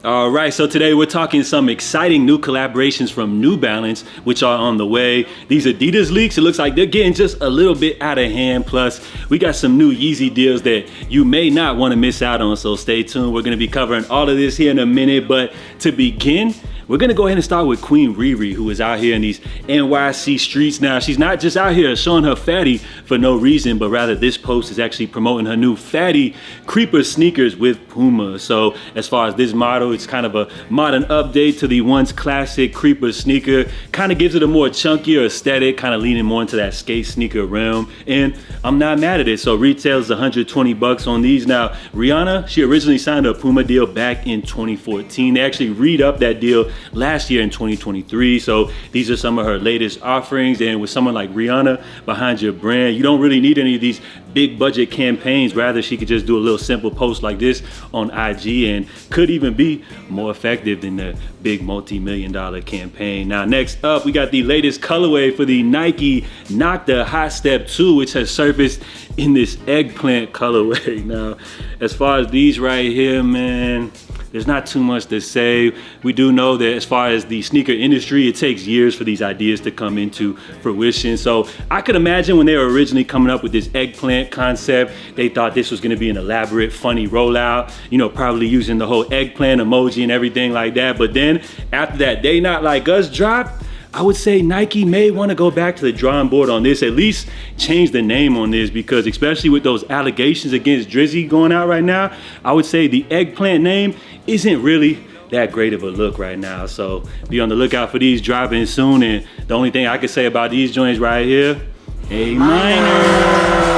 All right, so today we're talking some exciting new collaborations from New Balance, which are on the way. These Adidas leaks, it looks like they're getting just a little bit out of hand. Plus, we got some new Yeezy deals that you may not want to miss out on, so stay tuned. We're going to be covering all of this here in a minute, but to begin, we're gonna go ahead and start with Queen Riri, who is out here in these NYC streets now. She's not just out here showing her fatty for no reason, but rather this post is actually promoting her new fatty Creeper sneakers with Puma. So as far as this model, it's kind of a modern update to the once classic Creeper sneaker. Kind of gives it a more chunkier aesthetic, kind of leaning more into that skate sneaker realm. And I'm not mad at it. So retail is 120 bucks on these. Now, Rihanna, she originally signed a Puma deal back in 2014. They actually re-upped that deal last year in 2023. So these are some of her latest offerings, and with someone like Rihanna behind your brand, you don't really need any of these big budget campaigns. Rather, she could just do a little simple post like this on IG and could even be more effective than the big multi-million-dollar campaign. Now, next up, we got the latest colorway for the Nike Knock the Hot Step 2, which has surfaced in this Eggplant colorway. Now, as far as these right here, man, there's not too much to say. We do know that as far as the sneaker industry, it takes years for these ideas to come into fruition. So I could imagine when they were originally coming up with this Eggplant concept, they thought this was gonna be an elaborate, funny rollout, you know, probably using the whole eggplant emoji and everything like that. But then after that They Not Like Us dropped, I would say Nike may want to go back to the drawing board on this, at least change the name on this, because especially with those allegations against Drizzy going out right now, I would say the Eggplant name isn't really that great of a look right now. So be on the lookout for these dropping soon. And the only thing I can say about these joints right here, A minor.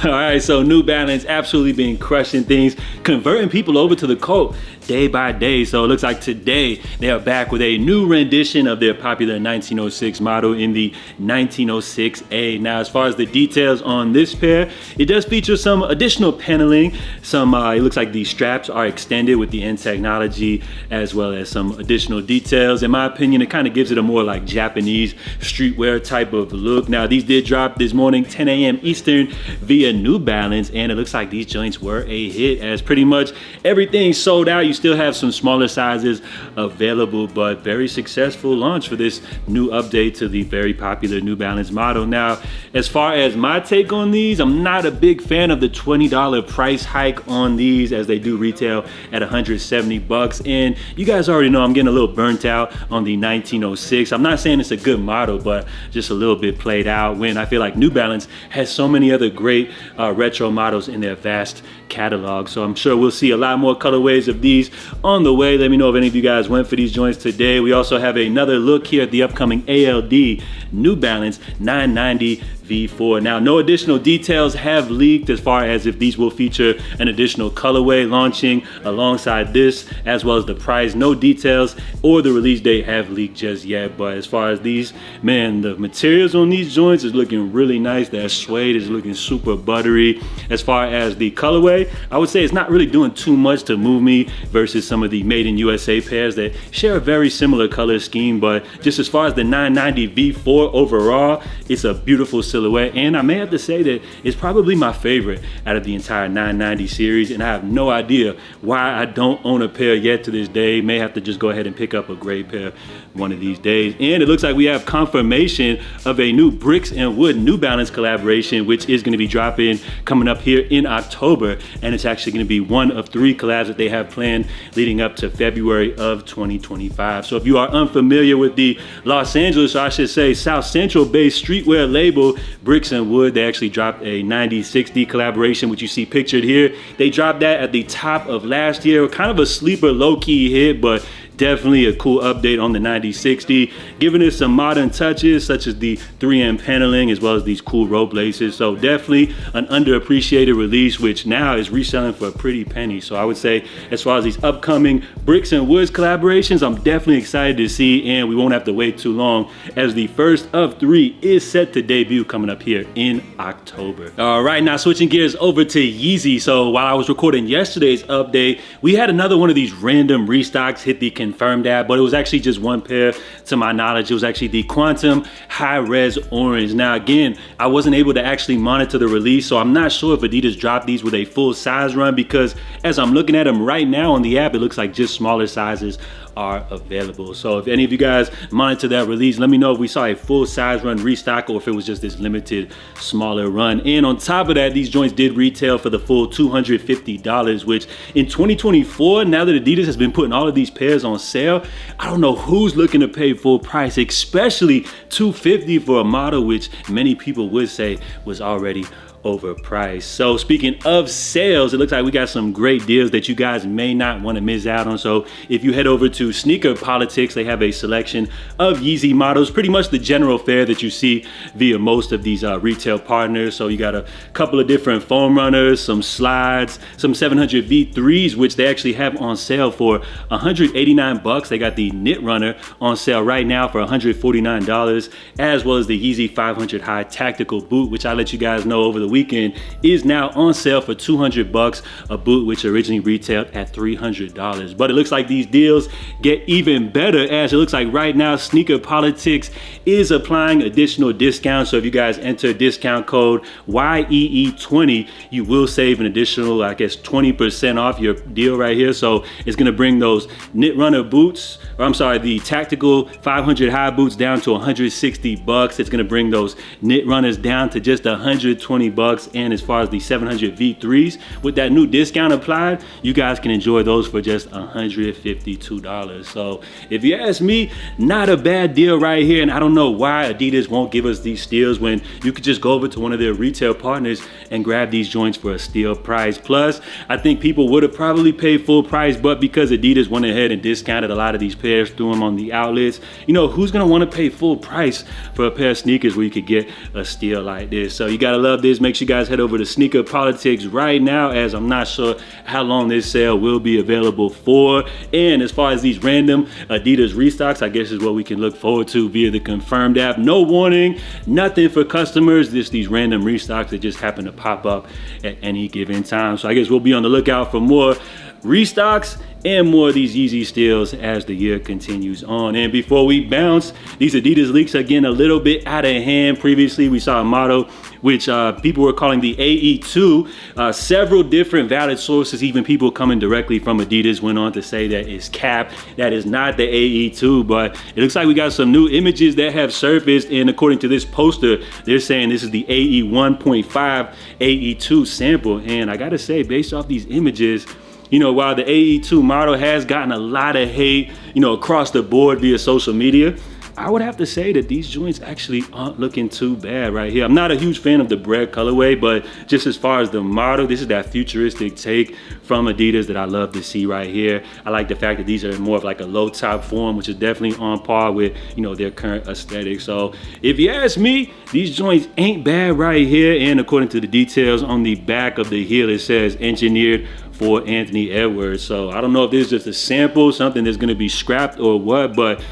All right, so New Balance absolutely been crushing things, converting people over to the cult day by day. So it looks like today they are back with a new rendition of their popular 1906 model in the 1906A. Now, as far as the details on this pair, it does feature some additional paneling. It looks like the straps are extended with the N technology, as well as some additional details. In my opinion, it kind of gives it a more like Japanese streetwear type of look. Now, these did drop this morning, 10 a.m. Eastern via New Balance, and it looks like these joints were a hit, as pretty much everything sold out. You still have some smaller sizes available, but very successful launch for this new update to the very popular New Balance model. Now, as far as my take on these, I'm not a big fan of the $20 price hike on these, as they do retail at 170 bucks. And you guys already know I'm getting a little burnt out on the 1906. I'm not saying it's a good model, but just a little bit played out, when I feel like New Balance has so many other great retro models in their vast catalog. So I'm sure we'll see a lot more colorways of these on the way. Let me know if any of you guys went for these joints today. We also have another look here at the upcoming ALD New Balance 990 V4. Now, no additional details have leaked as far as if these will feature an additional colorway launching alongside this, as well as the price. No details or the release date have leaked just yet. But as far as these, man, the materials on these joints is looking really nice. That suede is looking super buttery. As far as the colorway, I would say it's not really doing too much to move me versus some of the made in USA pairs that share a very similar color scheme. But just as far as the 990 V4 overall, it's a beautiful silhouette, and I may have to say that it's probably my favorite out of the entire 990 series, and I have no idea why I don't own a pair yet to this day. May have to just go ahead and pick up a great pair one of these days. And it looks like we have confirmation of a new Bricks and Wood New Balance collaboration, which is going to be dropping coming up here in October, and it's actually going to be one of 3 collabs that they have planned leading up to February of 2025. So if you are unfamiliar with the Los Angeles, or I should say South Central based streetwear label Bricks and Wood, they actually dropped a 9060 collaboration, which you see pictured here. They dropped that at the top of last year, kind of a sleeper low-key hit, but definitely a cool update on the 9060, giving it some modern touches such as the 3M paneling, as well as these cool rope laces. So definitely an underappreciated release, which now is reselling for a pretty penny. So I would say, as far as these upcoming Bricks and Woods collaborations, I'm definitely excited to see, and we won't have to wait too long, as the first of 3 is set to debut coming up here in October. All right, now switching gears over to Yeezy. So while I was recording yesterday's update, we had another one of these random restocks hit the confirm that, but it was actually just one pair to my knowledge. It was actually the Quantum High Res Orange. Now again, I wasn't able to actually monitor the release, so I'm not sure if Adidas dropped these with a full size run, because as I'm looking at them right now on the app, it looks like just smaller sizes are available. So if any of you guys monitor that release, let me know if we saw a full size run restock or if it was just this limited smaller run. And on top of that, these joints did retail for the full $250, which in 2024, now that Adidas has been putting all of these pairs on sale, I don't know who's looking to pay full price, especially $250 for a model which many people would say was already overpriced. So speaking of sales, it looks like we got some great deals that you guys may not want to miss out on. So if you head over to Sneaker Politics, they have a selection of Yeezy models, pretty much the general fare that you see via most of these retail partners. So you got a couple of different foam runners, some slides, some 700 V3s, which they actually have on sale for $189. They got the Knit Runner on sale right now for $149, as well as the Yeezy 500 High Tactical Boot, which I let you guys know over the weekend is now on sale for $200, a boot which originally retailed at $300. But it looks like these deals get even better, as it looks like right now Sneaker Politics is applying additional discounts. So if you guys enter discount code YEE20, you will save an additional, I guess, 20% off your deal right here. So it's gonna bring those Knit Runner boots, or I'm sorry, the Tactical 500 High boots down to $160. It's gonna bring those Knit Runners down to just $120. And as far as the 700 V3s, with that new discount applied, you guys can enjoy those for just $152. So if you ask me, not a bad deal right here. And I don't know why Adidas won't give us these steals when you could just go over to one of their retail partners and grab these joints for a steal price. Plus, I think people would have probably paid full price, but because Adidas went ahead and discounted a lot of these pairs, threw them on the outlets, you know, who's gonna want to pay full price for a pair of sneakers where you could get a steal like this? So you gotta love this. Make sure you guys head over to Sneaker Politics right now, as I'm not sure how long this sale will be available for. And as far as these random Adidas restocks, I guess is what we can look forward to via the confirmed app. No warning, nothing for customers, just these random restocks that just happen to pop up at any given time. So I guess we'll be on the lookout for more restocks and more of these Yeezy steals as the year continues on. And before we bounce, these Adidas leaks are getting a little bit out of hand. Previously, we saw a model which people were calling the AE2. Several different valid sources, even people coming directly from Adidas, went on to say that it's cap. That is not the AE2, but it looks like we got some new images that have surfaced. And according to this poster, they're saying this is the AE 1.5 AE2 sample. And I gotta say, based off these images, you know, while the AE2 model has gotten a lot of hate, you know, across the board via social media, I would have to say that these joints actually aren't looking too bad right here. I'm not a huge fan of the bread colorway, but just as far as the model, this is that futuristic take from Adidas that I love to see right here. I like the fact that these are more of like a low top form, which is definitely on par with, you know, their current aesthetic. So if you ask me, these joints ain't bad right here. And according to the details on the back of the heel, it says engineered for Anthony Edwards. So I don't know if this is just a sample, something that's gonna be scrapped or what, but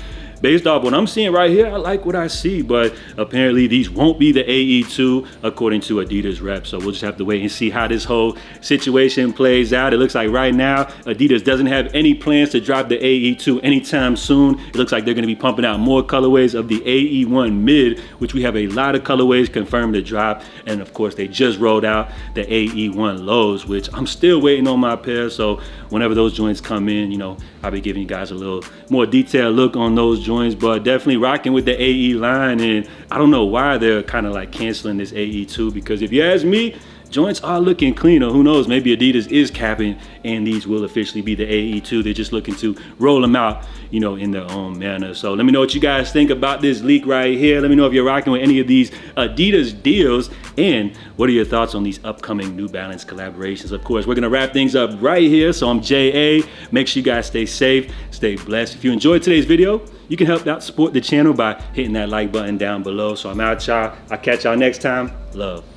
based off what I'm seeing right here, I like what I see. But apparently these won't be the AE2 according to Adidas rep. So we'll just have to wait and see how this whole situation plays out. It looks like right now Adidas doesn't have any plans to drop the AE2 anytime soon. It looks like they're gonna be pumping out more colorways of the AE1 mid, which we have a lot of colorways confirmed to drop. And of course they just rolled out the AE1 lows, which I'm still waiting on my pair. So whenever those joints come in, you know, I'll be giving you guys a little more detailed look on those joints, but definitely rocking with the AE line. And I don't know why they're kind of like canceling this AE2, because if you ask me, joints are looking cleaner. Who knows, maybe Adidas is capping and these will officially be the AE2. They're just looking to roll them out, you know, in their own manner. So let me know what you guys think about this leak right here. Let me know if you're rocking with any of these Adidas deals, and what are your thoughts on these upcoming New Balance collaborations. Of course, we're gonna wrap things up right here. So I'm JA. Make sure you guys stay safe, stay blessed. If you enjoyed today's video, you can help out support the channel by hitting that like button down below. So I'm out, y'all. I'll catch y'all next time. Love.